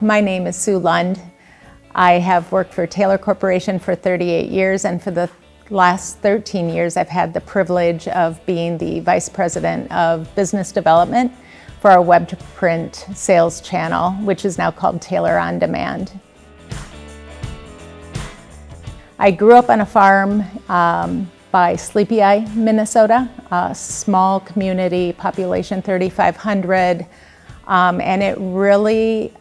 My name is Sue Lund. I have worked for Taylor Corporation for 38 years, and for the last 13 years I've had the privilege of being the Vice President of Business Development for our web to print sales channel, which is now called Taylor On Demand. I grew up on a farm by Sleepy Eye, Minnesota, a small community, population 3,500. And it really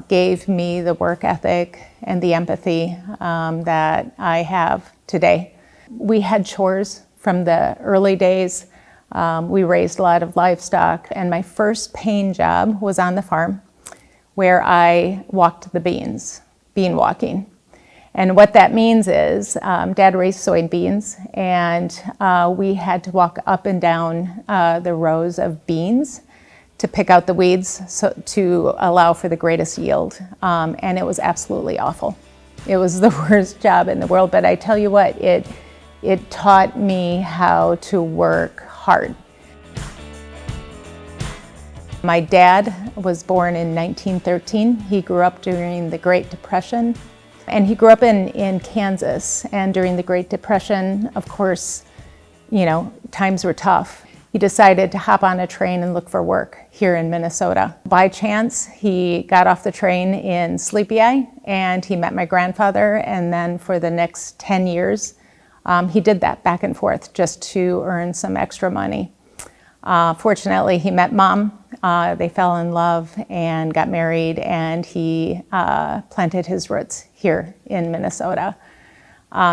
gave me the work ethic and the empathy that I have today. We had chores from the early days. We raised a lot of livestock, and my first paying job was on the farm where I walked the beans, bean walking. And what that means is Dad raised soybeans, and we had to walk up and down the rows of beans to pick out the weeds to allow for the greatest yield. And it was absolutely awful. It was the worst job in the world, but I tell you what, it taught me how to work hard. My dad was born in 1913. He grew up during the Great Depression, and he grew up in Kansas. And during the Great Depression, of course, you know, times were tough. He decided to hop on a train and look for work here in Minnesota. By chance, he got off the train in Sleepy Eye, and he met my grandfather, and then for the next 10 years, he did that back and forth just to earn some extra money. Fortunately, he met Mom. They fell in love and got married, and he planted his roots here in Minnesota.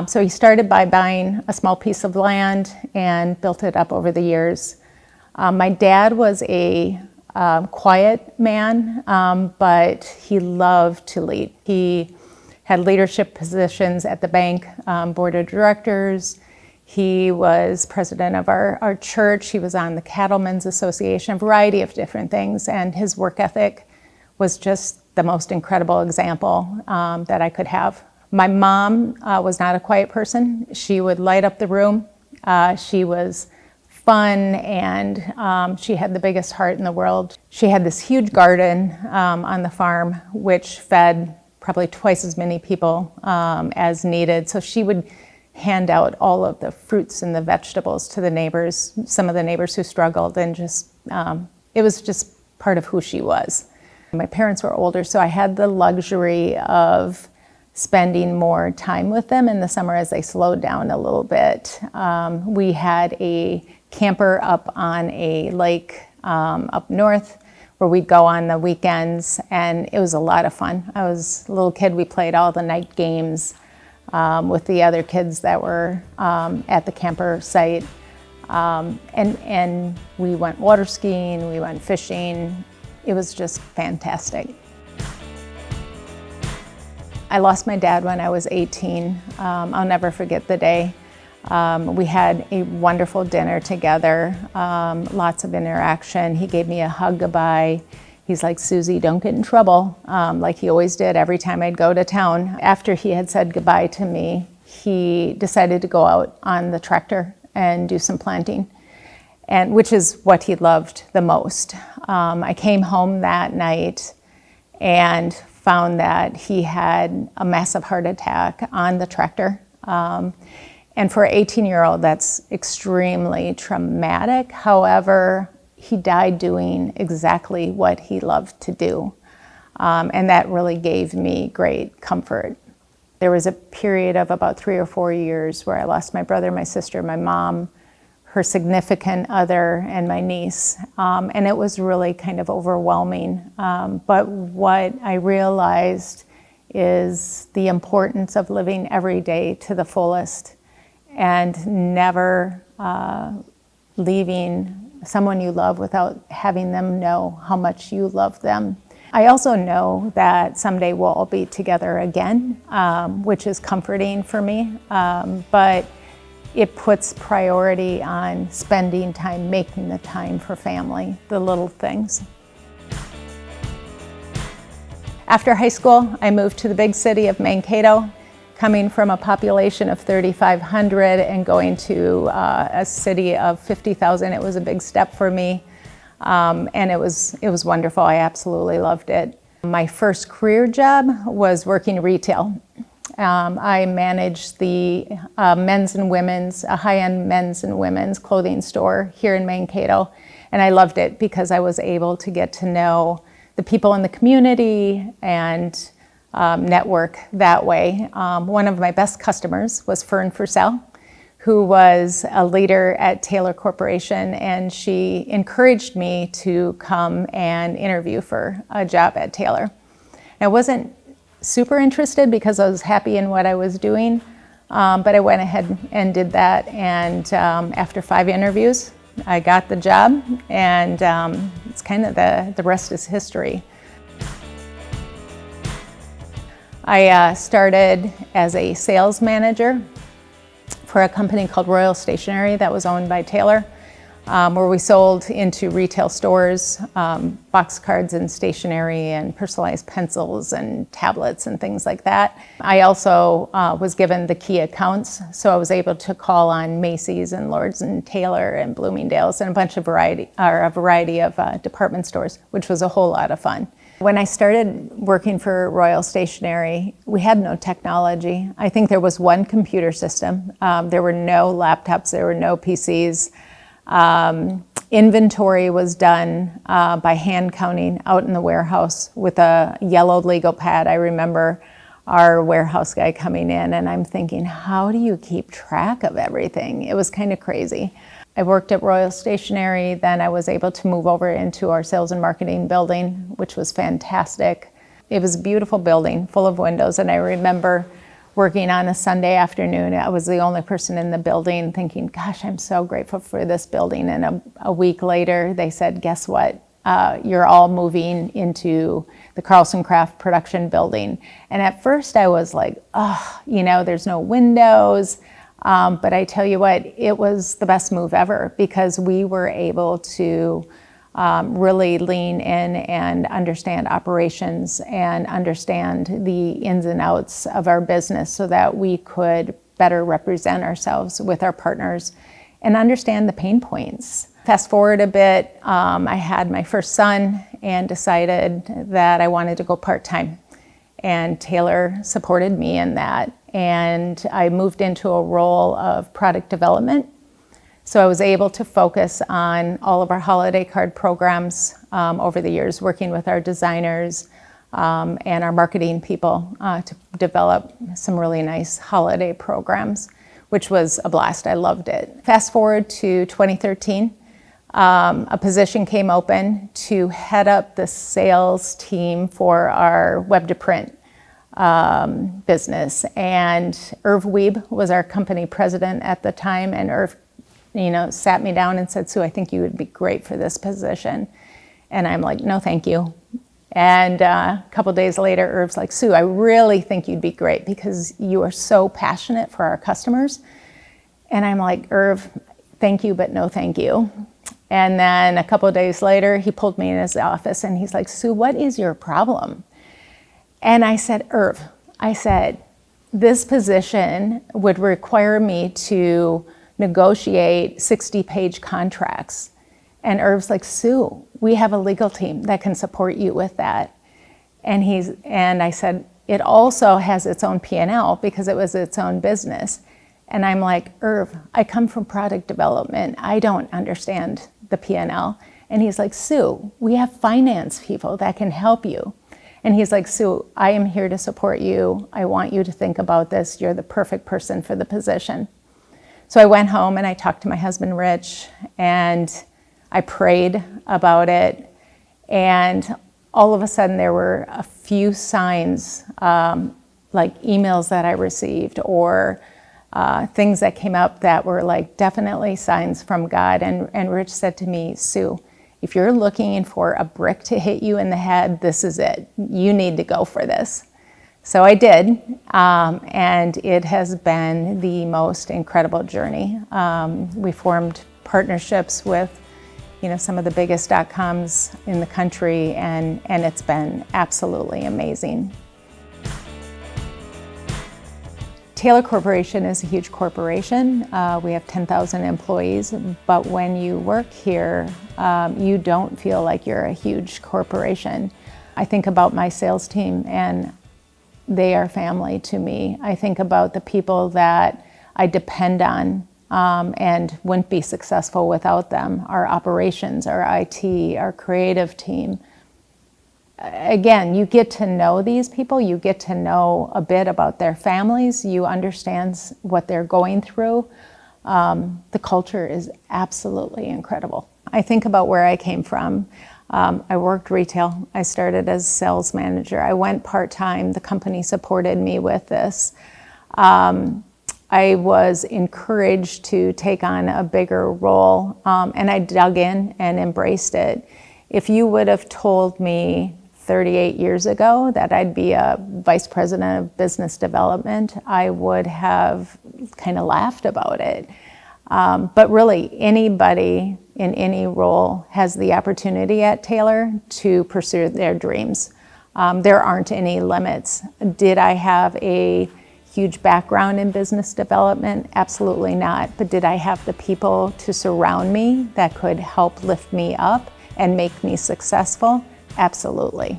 So he started by buying a small piece of land and built it up over the years. My dad was a quiet man, but he loved to lead. He had leadership positions at the bank, board of directors. He was president of our church. He was on the Cattlemen's Association, a variety of different things. And his work ethic was just the most incredible example that I could have. My mom was not a quiet person. She would light up the room. She was fun, and she had the biggest heart in the world. She had this huge garden on the farm, which fed probably twice as many people as needed. So she would hand out all of the fruits and the vegetables to the neighbors, some of the neighbors who struggled, and just it was just part of who she was. My parents were older, so I had the luxury of spending more time with them in the summer as they slowed down a little bit. We had a camper up on a lake up north where we'd go on the weekends, and it was a lot of fun. I was a little kid. We played all the night games with the other kids that were at the camper site. And we went water skiing, we went fishing. It was just fantastic. I lost my dad when I was 18. I'll never forget the day. We had a wonderful dinner together, lots of interaction. He gave me a hug goodbye. He's like, "Susie, don't get in trouble," like he always did every time I'd go to town. After he had said goodbye to me, he decided to go out on the tractor and do some planting, and which is what he loved the most. I came home that night and found that he had a massive heart attack on the tractor. And for an 18-year-old, that's extremely traumatic. However, he died doing exactly what he loved to do. And that really gave me great comfort. There was a period of about 3 or 4 years where I lost my brother, my sister, my mom, her significant other, and my niece. And it was really kind of overwhelming. But what I realized is the importance of living every day to the fullest and never leaving someone you love without having them know how much you love them. I also know that someday we'll all be together again, which is comforting for me. But it puts priority on spending time, making the time for family, the little things. After high school, I moved to the big city of Mankato. Coming from a population of 3,500 and going to a city of 50,000, it was a big step for me. And it was wonderful. I absolutely loved it. My first career job was working retail. I managed the men's and women's, a high-end men's and women's clothing store here in Mankato. And I loved it because I was able to get to know the people in the community and network that way. One of my best customers was Fern Fursell, who was a leader at Taylor Corporation, and she encouraged me to come and interview for a job at Taylor. I wasn't super interested because I was happy in what I was doing, but I went ahead and did that, and after 5 interviews, I got the job, and it's kind of the rest is history. I started as a sales manager for a company called Royal Stationery that was owned by Taylor, where we sold into retail stores, box cards and stationery and personalized pencils and tablets and things like that. I also was given the key accounts, so I was able to call on Macy's and Lord's and Taylor and Bloomingdale's and a variety of department stores, which was a whole lot of fun. When I started working for Royal Stationery, we had no technology. I think there was one computer system. There were no laptops, there were no PCs. Inventory was done by hand counting out in the warehouse with a yellow legal pad. I remember our warehouse guy coming in, and I'm thinking, how do you keep track of everything? It was kind of crazy. I worked at Royal Stationery, then I was able to move over into our sales and marketing building, which was fantastic. It was a beautiful building full of windows, and I remember working on a Sunday afternoon. I was the only person in the building thinking, gosh, I'm so grateful for this building. And a week later, they said, guess what? You're all moving into the Carlson Craft production building. And at first I was like, oh, there's no windows. But I tell you what, it was the best move ever because we were able to really lean in and understand operations and understand the ins and outs of our business so that we could better represent ourselves with our partners and understand the pain points. Fast forward a bit, I had my first son and decided that I wanted to go part-time. And Taylor supported me in that. And I moved into a role of product development. So I was able to focus on all of our holiday card programs over the years, working with our designers and our marketing people to develop some really nice holiday programs, which was a blast. I loved it. Fast forward to 2013, a position came open to head up the sales team for our web to print business. And Irv Wiebe was our company president at the time, and Irv sat me down and said, Sue, I think you would be great for this position. And I'm like, no, thank you. And a couple days later, Irv's like, Sue, I really think you'd be great because you are so passionate for our customers. And I'm like, Irv, thank you, but no thank you. And then a couple of days later, he pulled me in his office and he's like, Sue, what is your problem? And I said, Irv, this position would require me to negotiate 60-page contracts. And Irv's like, Sue, we have a legal team that can support you with that. And I said, it also has its own P&L because it was its own business. And I'm like, Irv, I come from product development. I don't understand the P&L. And he's like, Sue, we have finance people that can help you. And he's like, Sue, I am here to support you. I want you to think about this. You're the perfect person for the position. So I went home and I talked to my husband, Rich, and I prayed about it. And all of a sudden there were a few signs, like emails that I received or things that came up that were like definitely signs from God. And Rich said to me, Sue, if you're looking for a brick to hit you in the head, this is it. You need to go for this. So I did, and it has been the most incredible journey. We formed partnerships with some of the biggest .coms in the country, and it's been absolutely amazing. Taylor Corporation is a huge corporation. We have 10,000 employees, but when you work here, you don't feel like you're a huge corporation. I think about my sales team, and they are family to me. I think about the people that I depend on and wouldn't be successful without them. Our operations, our IT, our creative team. Again, you get to know these people, you get to know a bit about their families, you understand what they're going through. The culture is absolutely incredible. I think about where I came from. I worked retail. I started as sales manager. I went part-time. The company supported me with this. I was encouraged to take on a bigger role, and I dug in and embraced it. If you would have told me 38 years ago that I'd be a vice president of business development, I would have kind of laughed about it. But really, anybody in any role has the opportunity at Taylor to pursue their dreams. There aren't any limits. Did I have a huge background in business development? Absolutely not. But did I have the people to surround me that could help lift me up and make me successful? Absolutely.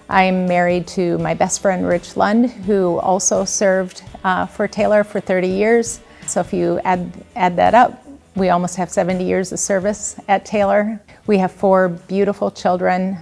I'm married to my best friend, Sue Lund, who also served for Taylor for 30 years. So if you add that up, we almost have 70 years of service at Taylor. We have 4 beautiful children.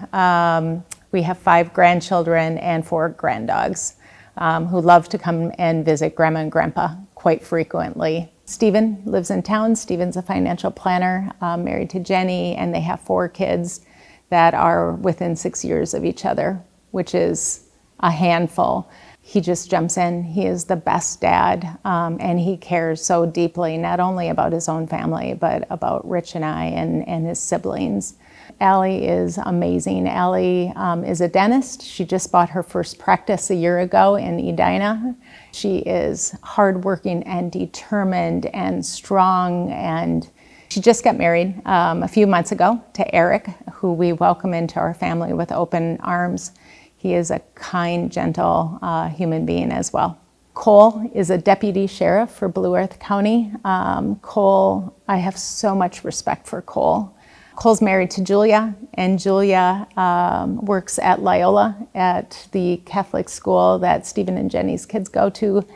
We have 5 grandchildren and 4 granddogs who love to come and visit Grandma and Grandpa quite frequently. Stephen lives in town. Stephen's a financial planner, married to Jenny, and they have 4 kids that are within 6 years of each other, which is a handful. He just jumps in. He is the best dad, and he cares so deeply, not only about his own family, but about Rich and I and his siblings. Allie is amazing. Allie is a dentist. She just bought her first practice a year ago in Edina. She is hardworking and determined and strong, and she just got married a few months ago to Eric, who we welcome into our family with open arms. He is a kind, gentle human being as well. Cole is a deputy sheriff for Blue Earth County. Cole, I have so much respect for Cole. Cole's married to Julia, and Julia works at Loyola at the Catholic school that Stephen and Jenny's kids go to.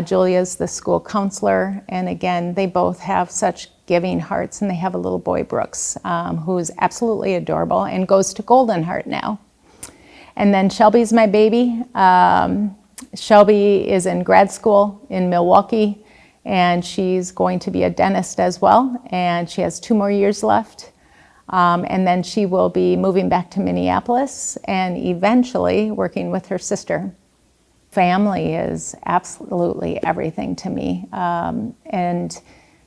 Julia's the school counselor, and again, they both have such giving hearts, and they have a little boy, Brooks, who's absolutely adorable and goes to Golden Heart now. And then Shelby's my baby. Shelby is in grad school in Milwaukee, and she's going to be a dentist as well, and she has 2 more years left. And then she will be moving back to Minneapolis and eventually working with her sister. Family is absolutely everything to me. And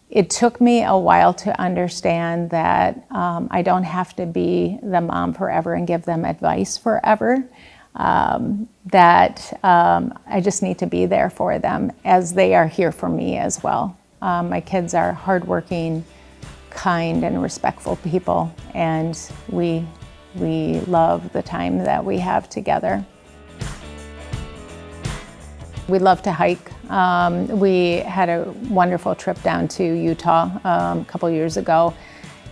it took me a while to understand that I don't have to be the mom forever and give them advice forever. That I just need to be there for them as they are here for me as well. My kids are hardworking, kind, and respectful people, and we love the time that we have together. We love to hike. We had a wonderful trip down to Utah a couple years ago,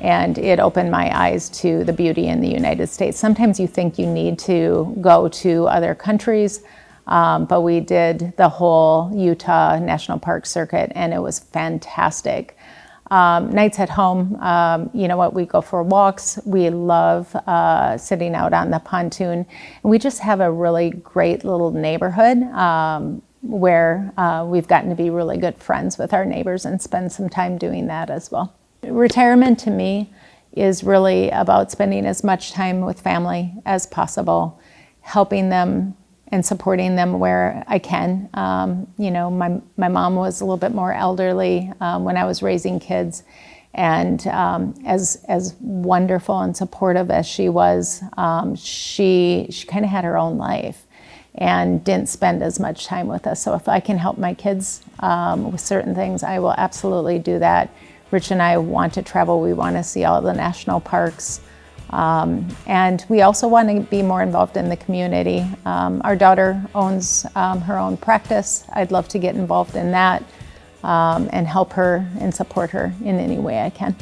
and it opened my eyes to the beauty in the United States. Sometimes you think you need to go to other countries, but we did the whole Utah National Park circuit, and it was fantastic. Nights at home, you know what, we go for walks. We love sitting out on the pontoon. And we just have a really great little neighborhood where we've gotten to be really good friends with our neighbors and spend some time doing that as well. Retirement to me is really about spending as much time with family as possible, helping them and supporting them where I can. You know, my mom was a little bit more elderly when I was raising kids, and as wonderful and supportive as she was, she kind of had her own life and didn't spend as much time with us. So if I can help my kids with certain things, I will absolutely do that. Rich and I want to travel. We want to see all the national parks. And we also want to be more involved in the community. Our daughter owns her own practice. I'd love to get involved in that and help her and support her in any way I can.